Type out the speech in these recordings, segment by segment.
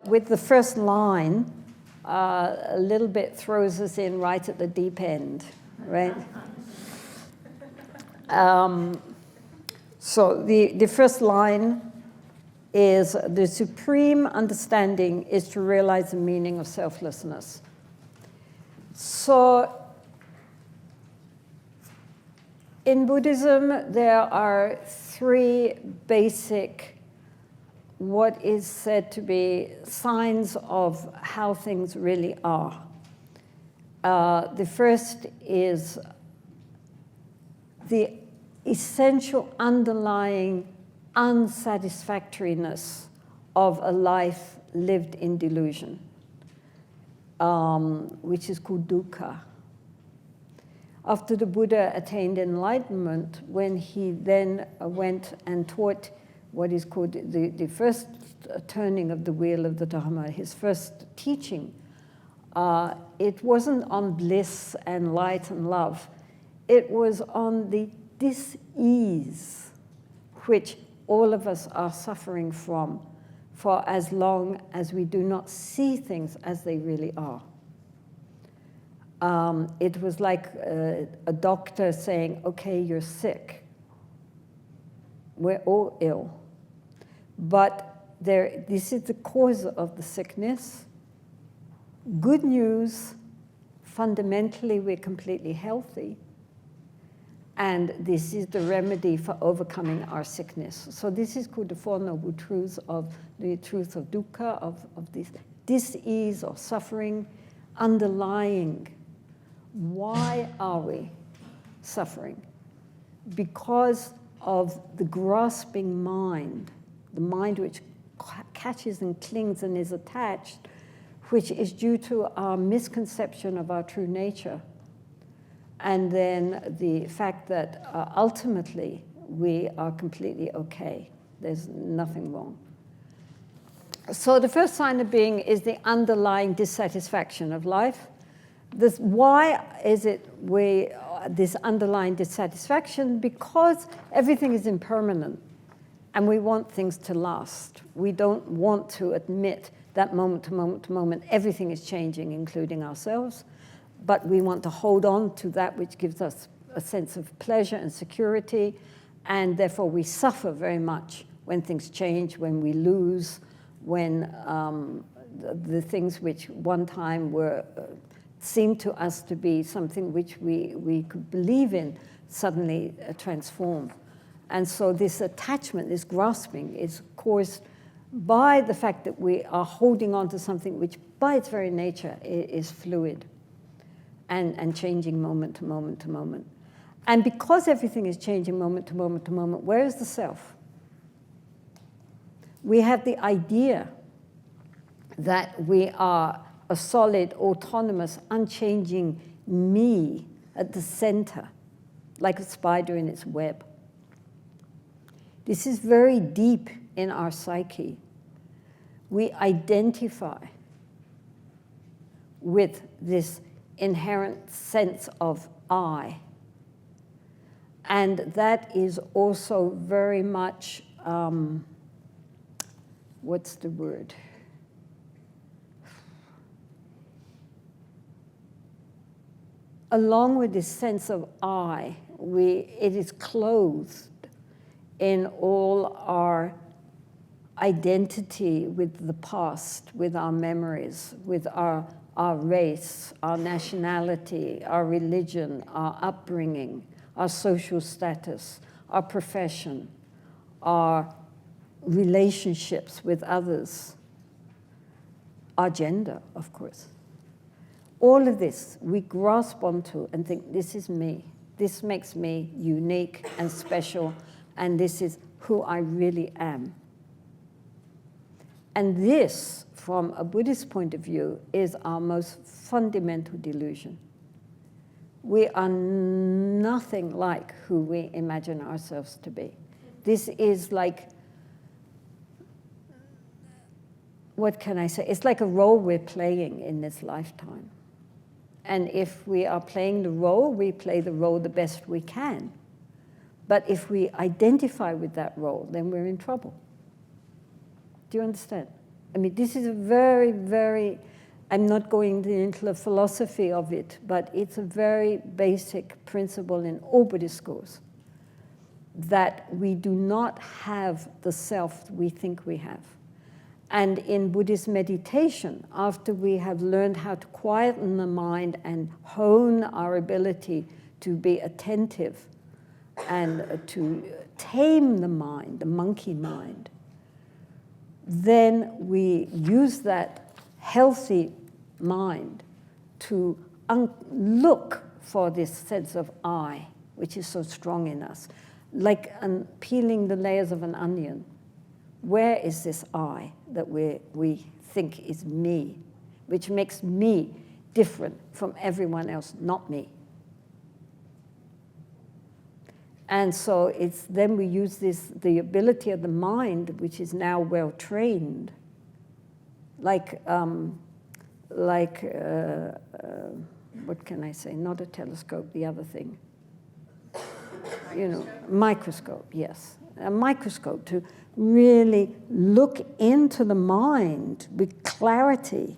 with the first line, a little bit throws us in right at the deep end, right? So the first line is, the supreme understanding is to realize the meaning of selflessness. So in Buddhism, there are three basic, what is said to be signs of how things really are. The first is the essential underlying unsatisfactoriness of a life lived in delusion, which is called dukkha. After the Buddha attained enlightenment, when he then went and taught what is called the first turning of the wheel of the Dharma, his first teaching, it wasn't on bliss and light and love. It was on the dis-ease which all of us are suffering from for as long as we do not see things as they really are. It was like a doctor saying, okay, you're sick. We're all ill. But this is the cause of the sickness. Good news, fundamentally, we're completely healthy. And this is the remedy for overcoming our sickness. So this is called the Four Noble Truths of the truth of dukkha, of this dis-ease or suffering underlying. Why are we suffering? Because of the grasping mind, the mind which catches and clings and is attached, which is due to our misconception of our true nature. And then the fact that ultimately we are completely okay. There's nothing wrong. So the first sign of being is the underlying dissatisfaction of life. Why is it this underlying dissatisfaction? Because everything is impermanent and we want things to last. We don't want to admit that moment to moment to moment everything is changing, including ourselves. But we want to hold on to that which gives us a sense of pleasure and security, and therefore we suffer very much when things change, when we lose, when the things which one time seemed to us to be something which we could believe in suddenly transform. And so this attachment, this grasping, is caused by the fact that we are holding on to something which by its very nature is fluid. And changing moment to moment to moment. And because everything is changing moment to moment to moment, where is the self? We have the idea that we are a solid, autonomous, unchanging me at the center, like a spider in its web. This is very deep in our psyche. We identify with this inherent sense of I. And that is also very much, what's the word? Along with this sense of I, it is clothed in all our identity with the past, with our memories, with our race, our nationality, our religion, our upbringing, our social status, our profession, our relationships with others, our gender, of course. All of this we grasp onto and think, this is me. This makes me unique and special, and this is who I really am. And this, from a Buddhist point of view, is our most fundamental delusion. We are nothing like who we imagine ourselves to be. This is like, what can I say? It's like a role we're playing in this lifetime. And if we are playing the role, we play the role the best we can. But if we identify with that role, then we're in trouble. Do you understand? I mean, this is a very, very, I'm not going into the philosophy of it, but it's a very basic principle in all Buddhist schools, that we do not have the self we think we have. And in Buddhist meditation, after we have learned how to quieten the mind and hone our ability to be attentive and to tame the mind, the monkey mind, then we use that healthy mind to look for this sense of I, which is so strong in us, like peeling the layers of an onion. Where is this I that we think is me, which makes me different from everyone else, not me? And so then we use the ability of the mind, which is now well trained, like what can I say? Not a telescope, the other thing. You know, microscope, yes. A microscope to really look into the mind with clarity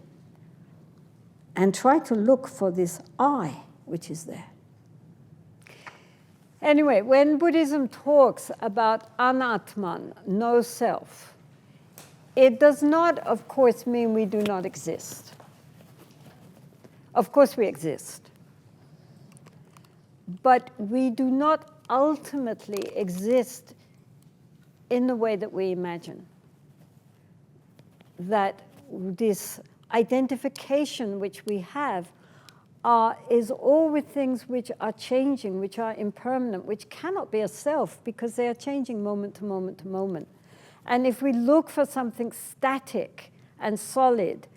and try to look for this I, which is there. Anyway, when Buddhism talks about anatman, no self, it does not, of course, mean we do not exist. Of course we exist. But we do not ultimately exist in the way that we imagine. That this identification which we have is all with things which are changing, which are impermanent, which cannot be a self because they are changing moment to moment to moment. And if we look for something static and solid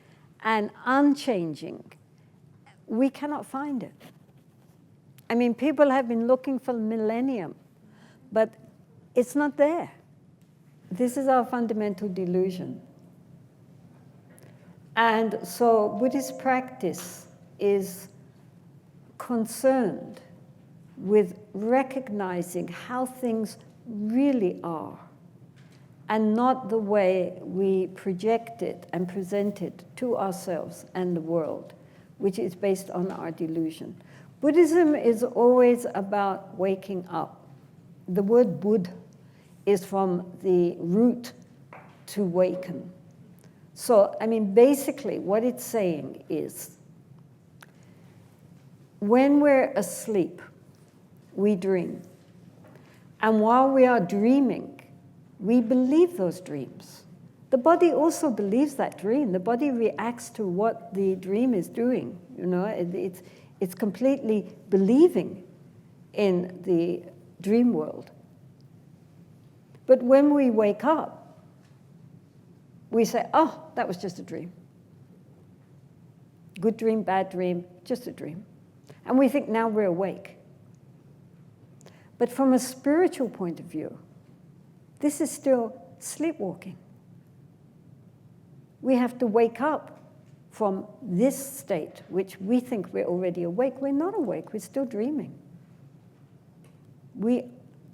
and unchanging, we cannot find it. I mean, people have been looking for millennium, but it's not there. This is our fundamental delusion. And so Buddhist practice is concerned with recognizing how things really are and not the way we project it and present it to ourselves and the world, which is based on our delusion. Buddhism is always about waking up. The word Buddh is from the root to waken. So, I mean, basically what it's saying is, when we're asleep, we dream. And while we are dreaming, we believe those dreams. The body also believes that dream. The body reacts to what the dream is doing. You know, it's completely believing in the dream world. But when we wake up, we say, oh, that was just a dream. Good dream, bad dream, just a dream. And we think now we're awake. But from a spiritual point of view, this is still sleepwalking. We have to wake up from this state, which we think we're already awake. We're not awake, we're still dreaming. We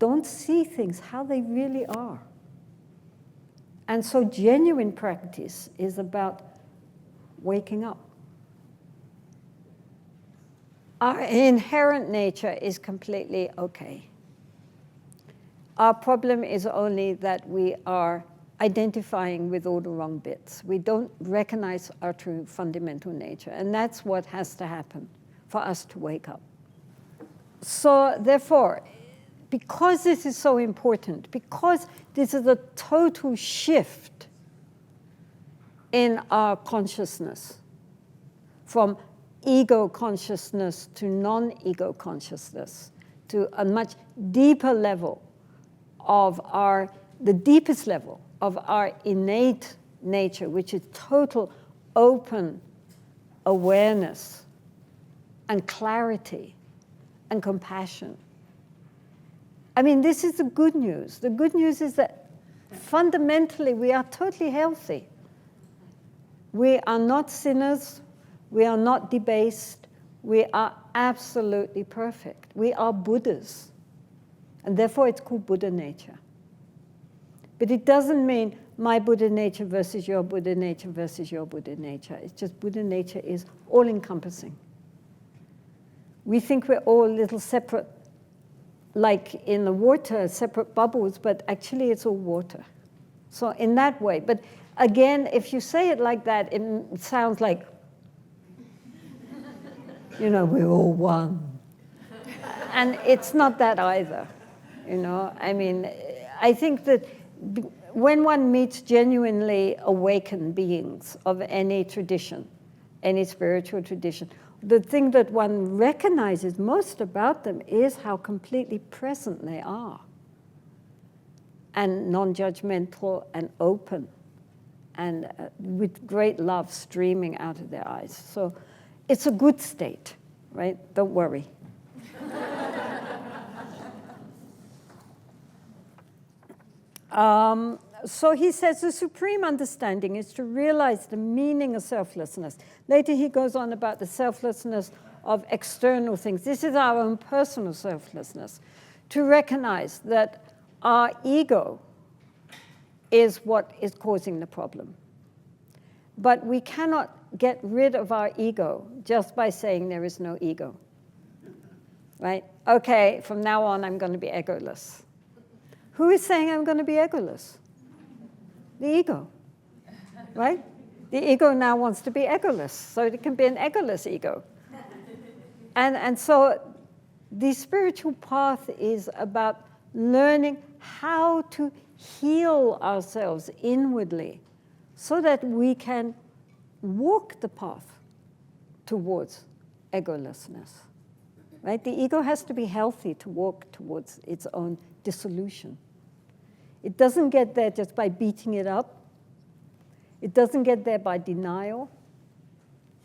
don't see things how they really are. And so genuine practice is about waking up. Our inherent nature is completely okay. Our problem is only that we are identifying with all the wrong bits. We don't recognize our true fundamental nature, and that's what has to happen for us to wake up. So therefore, because this is so important, because this is a total shift in our consciousness from ego consciousness to non-ego consciousness, to a much deeper level of the deepest level of our innate nature, which is total open awareness and clarity and compassion. I mean, this is the good news. The good news is that fundamentally we are totally healthy. We are not sinners. We are not debased. We are absolutely perfect. We are Buddhas. And therefore it's called Buddha nature. But it doesn't mean my Buddha nature versus your Buddha nature versus your Buddha nature. It's just Buddha nature is all-encompassing. We think we're all little separate, like in the water, separate bubbles, but actually it's all water. So in that way, but again, if you say it like that, it sounds like, you know, we're all one. And it's not that either, you know. I mean, I think that when one meets genuinely awakened beings of any tradition, any spiritual tradition, the thing that one recognizes most about them is how completely present they are, and non-judgmental and open, and with great love streaming out of their eyes. So it's a good state, right? Don't worry. So he says the supreme understanding is to realize the meaning of selflessness. Later he goes on about the selflessness of external things. This is our own personal selflessness. To recognize that our ego is what is causing the problem. But we cannot get rid of our ego just by saying there is no ego, right? Okay, from now on I'm going to be egoless. Who is saying I'm going to be egoless? The ego, right? The ego now wants to be egoless, so it can be an egoless ego. And so the spiritual path is about learning how to heal ourselves inwardly so that we can walk the path towards egolessness, right? The ego has to be healthy to walk towards its own dissolution. It doesn't get there just by beating it up. It doesn't get there by denial.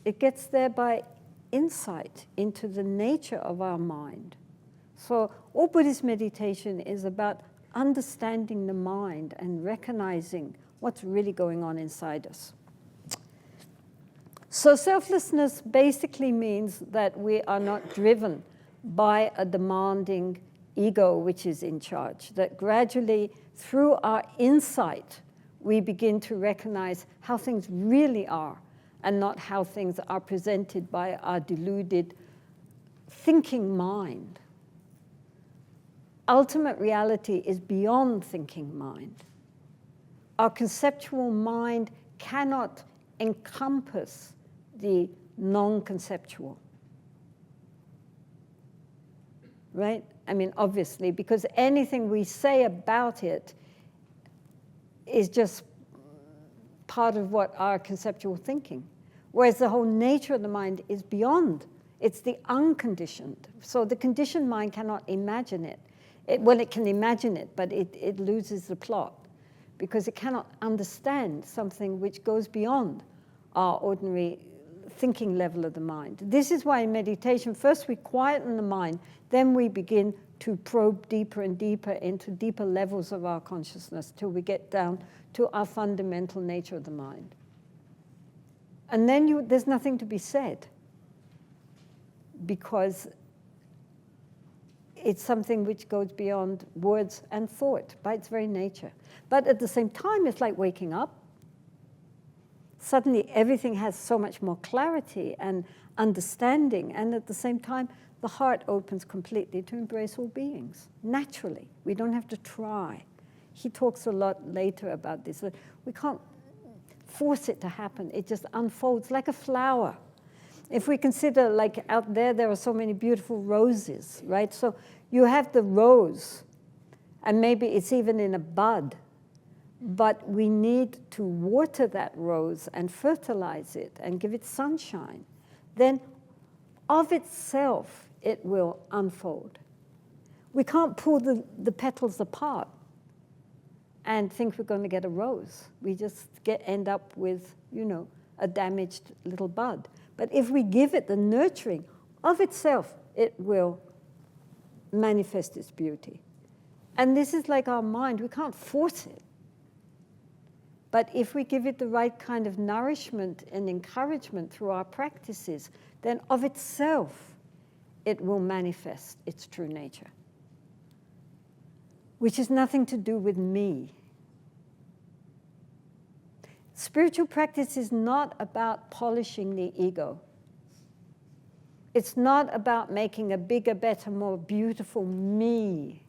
It gets there by insight into the nature of our mind. So all Buddhist meditation is about understanding the mind and recognizing what's really going on inside us. So selflessness basically means that we are not driven by a demanding ego which is in charge, that gradually through our insight we begin to recognize how things really are and not how things are presented by our deluded thinking mind. Ultimate reality is beyond thinking mind. Our conceptual mind cannot encompass the non-conceptual. Right? I mean, obviously, because anything we say about it is just part of what our conceptual thinking. Whereas the whole nature of the mind is beyond. It's the unconditioned. So the conditioned mind cannot imagine it. Well, it can imagine it, but it loses the plot because it cannot understand something which goes beyond our ordinary thinking level of the mind. This is why in meditation, first we quieten the mind, then we begin to probe deeper and deeper into deeper levels of our consciousness till we get down to our fundamental nature of the mind. And then there's nothing to be said because it's something which goes beyond words and thought by its very nature. But at the same time, it's like waking up. Suddenly, everything has so much more clarity and understanding, and at the same time, the heart opens completely to embrace all beings, naturally. We don't have to try. He talks a lot later about this. That we can't force it to happen. It just unfolds like a flower. If we consider, like out there are so many beautiful roses, right? So you have the rose, and maybe it's even in a bud, but we need to water that rose and fertilize it and give it sunshine. Then of itself, it will unfold. We can't pull the petals apart and think we're going to get a rose. We just end up with, you know, a damaged little bud. But if we give it the nurturing of itself, it will manifest its beauty. And this is like our mind. We can't force it. But if we give it the right kind of nourishment and encouragement through our practices, then of itself, it will manifest its true nature, which has nothing to do with me. Spiritual practice is not about polishing the ego. It's not about making a bigger, better, more beautiful me,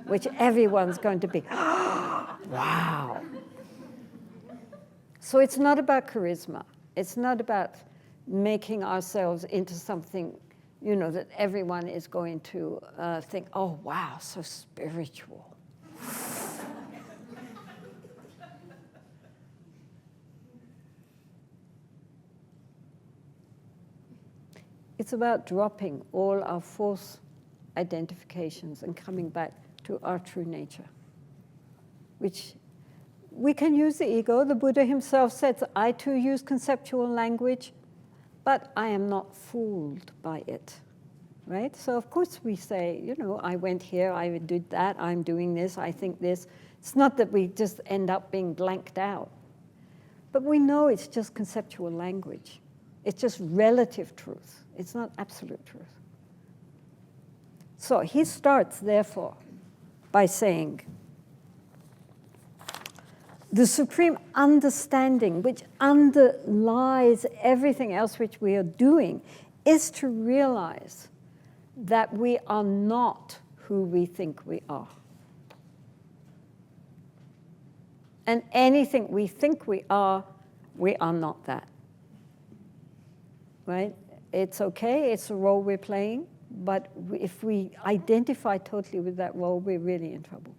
which everyone's going to be. Wow. So it's not about charisma. It's not about making ourselves into something, you know, that everyone is going to think, oh, wow, so spiritual. It's about dropping all our false identifications and coming back to our true nature, which we can use the ego. The Buddha himself said, I too use conceptual language, but I am not fooled by it, right? So of course we say, you know, I went here, I did that, I'm doing this, I think this. It's not that we just end up being blanked out, but we know it's just conceptual language. It's just relative truth. It's not absolute truth. So he starts, therefore, by saying, the supreme understanding which underlies everything else which we are doing is to realize that we are not who we think we are. And anything we think we are not that. Right? It's okay, it's a role we're playing, but if we identify totally with that role, we're really in trouble.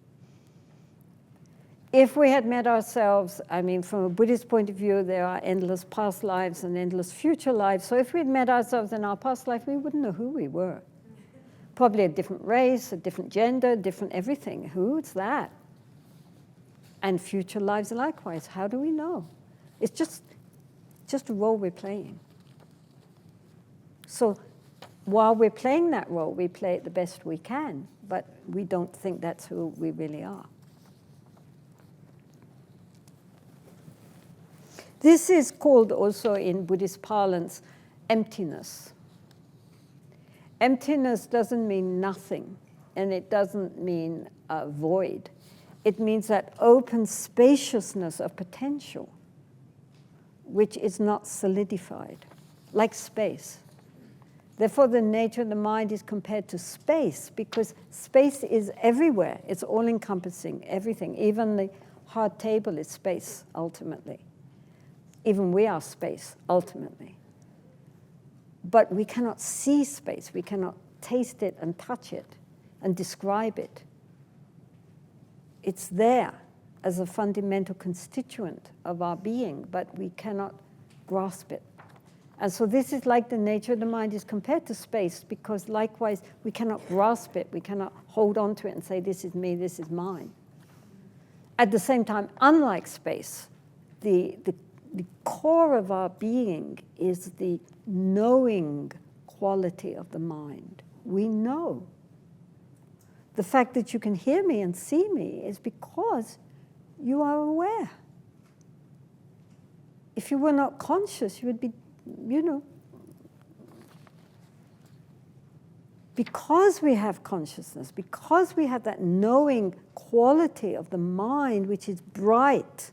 If we had met ourselves, I mean, from a Buddhist point of view, there are endless past lives and endless future lives. So if we'd met ourselves in our past life, we wouldn't know who we were. Probably a different race, a different gender, different everything. Who's that? And future lives likewise. How do we know? It's just a role we're playing. So while we're playing that role, we play it the best we can, but we don't think that's who we really are. This is called also in Buddhist parlance, emptiness. Emptiness doesn't mean nothing, and it doesn't mean void. It means that open spaciousness of potential, which is not solidified, like space. Therefore, the nature of the mind is compared to space, because space is everywhere. It's all-encompassing, everything. Even the hard table is space, ultimately. Even we are space, ultimately. But we cannot see space. We cannot taste it and touch it and describe it. It's there as a fundamental constituent of our being, but we cannot grasp it. And so this is like the nature of the mind is compared to space, because likewise, we cannot grasp it. We cannot hold on to it and say, this is me, this is mine. At the same time, unlike space, the core of our being is the knowing quality of the mind. We know. The fact that you can hear me and see me is because you are aware. If you were not conscious, you would be, you know. Because we have consciousness, because we have that knowing quality of the mind, which is bright,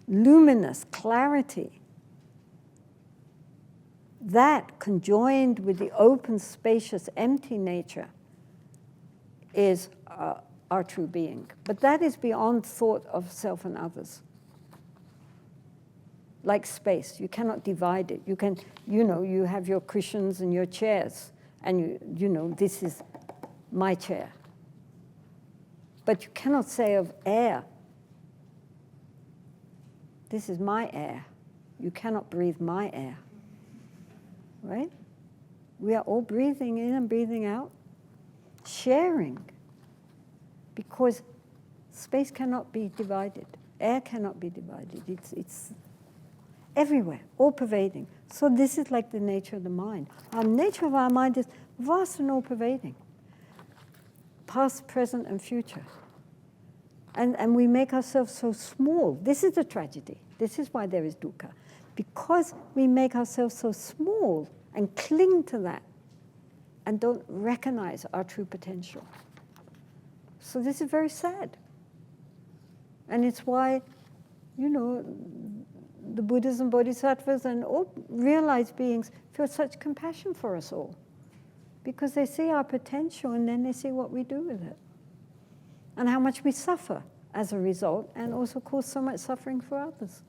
luminous, clarity, that conjoined with the open, spacious, empty nature is our true being. But that is beyond thought of self and others. Like space, you cannot divide it. You can, you know, you have your cushions and your chairs, and you know, this is my chair. But you cannot say of air, this is my air. You cannot breathe my air, right? We are all breathing in and breathing out, sharing, because space cannot be divided. Air cannot be divided. It's everywhere, all pervading. So this is like the nature of the mind. Our nature of our mind is vast and all pervading, past, present, and future. And we make ourselves so small. This is the tragedy. This is why there is dukkha. Because we make ourselves so small and cling to that and don't recognize our true potential. So this is very sad. And it's why, you know, the Buddhas and Bodhisattvas and all realized beings feel such compassion for us all, because they see our potential and then they see what we do with it, and how much we suffer as a result, and also cause so much suffering for others.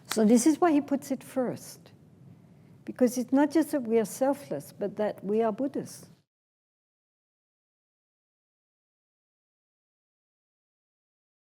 So this is why he puts it first, because it's not just that we are selfless, but that we are Buddhists.